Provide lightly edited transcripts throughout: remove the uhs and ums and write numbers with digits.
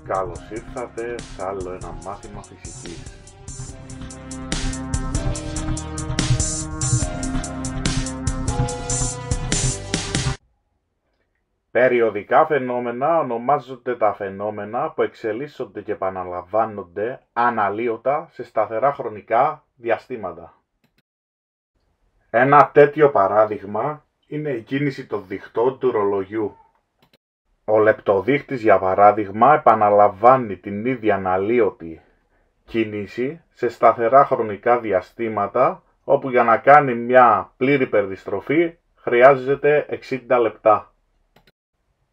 Καλώς ήρθατε σε άλλο ένα μάθημα φυσικής. Περιοδικά φαινόμενα ονομάζονται τα φαινόμενα που εξελίσσονται και επαναλαμβάνονται αναλύωτα σε σταθερά χρονικά διαστήματα. Ένα τέτοιο παράδειγμα είναι η κίνηση των διχτών του ρολογιού. Ο λεπτοδείχτης, για παράδειγμα, επαναλαμβάνει την ίδια αναλύωτη κίνηση σε σταθερά χρονικά διαστήματα, όπου για να κάνει μια πλήρη περιστροφή χρειάζεται 60 λεπτά.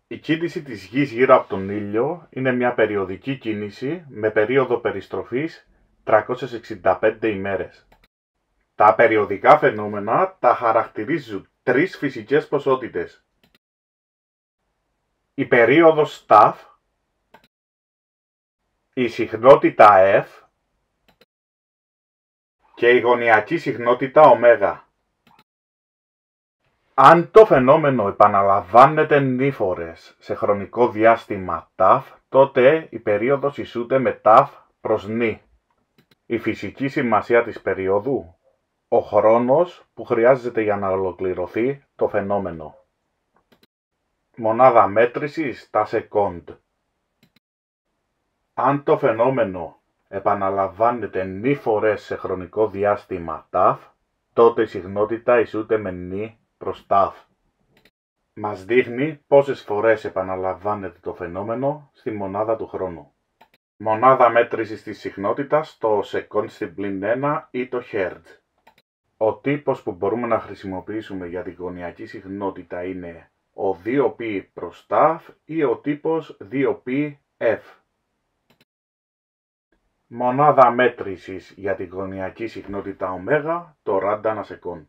Η κίνηση της Γης γύρω από τον ήλιο είναι μια περιοδική κίνηση με περίοδο περιστροφής 365 ημέρες. Τα περιοδικά φαινόμενα τα χαρακτηρίζουν τρεις φυσικές ποσότητες. Η περίοδος τ, η συχνότητα F και η γωνιακή συχνότητα ω. Αν το φαινόμενο επαναλαμβάνεται n φορές σε χρονικό διάστημα τ, τότε η περίοδος ισούται με τ προς n. Η φυσική σημασία της περίοδου: ο χρόνος που χρειάζεται για να ολοκληρωθεί το φαινόμενο. Μονάδα μέτρησης τα σεκόντ. Αν το φαινόμενο επαναλαμβάνεται n φορές σε χρονικό διάστημα τ, τότε η συχνότητα ισούται με n προς τ. Μας δείχνει πόσες φορές επαναλαμβάνεται το φαινόμενο στη μονάδα του χρόνου. Μονάδα μέτρησης της συχνότητας, το second στην πλην 1 ή το hertz. Ο τύπος που μπορούμε να χρησιμοποιήσουμε για την γωνιακή συχνότητα είναι ο 2π προς τ ή ο τύπος 2πf. Μονάδα μέτρησης για την γωνιακή συχνότητα ω, το rad ανά second.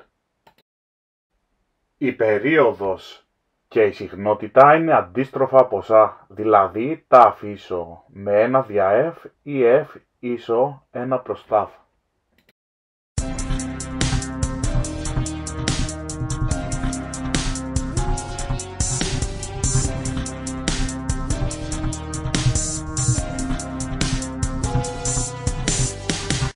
Η περίοδος και η συχνότητα είναι αντίστροφα ποσά, δηλαδή τα αφήσω με 1 δια f ή f ίσο 1 προς τ.